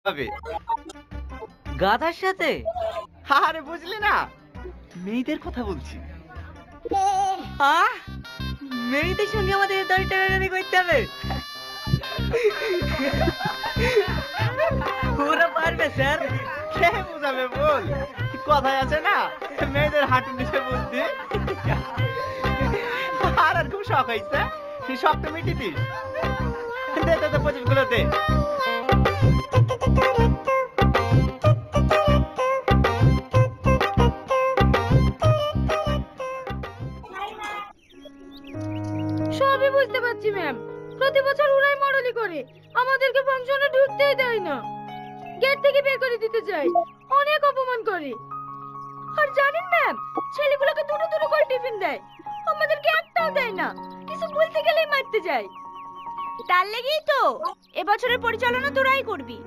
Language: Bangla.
হবে। গাধার সাথে? আরে বুঝলি না, মেয়েদের কথা বলছি। আহ, মেয়েদের সঙ্গে আমাদের দড়ি টানাটানি করতে হবে? ওরা পারবে স্যার? কে বুঝাবে বল? কথায় আছে না, মেয়েদের হাঁটু নিচে বুদ্ধি। আর খুব শখ হয়েছে, শখটা মিটি দিস। দে দে দে, প্রদীপ গুলো দে। সবই বুঝতে পারছি ম্যাম, প্রতি বছর ওরাই মডেলি করে, আমাদেরকে ফাংশনে ঢুকতেই দেয় না, গেট থেকে বের করে দিতে চাই, অনেক অপমান করে। আর জানেন ম্যাম, ছেলেগুলোকে দুটো দুটো করে টিফিন দেয়, আমাদেরকে একটাও দেয় না, কিছু বলতে গেলেই মারতে যায়। তার লেগেই তো এবছরের পরিচালনা তোরাই করবি।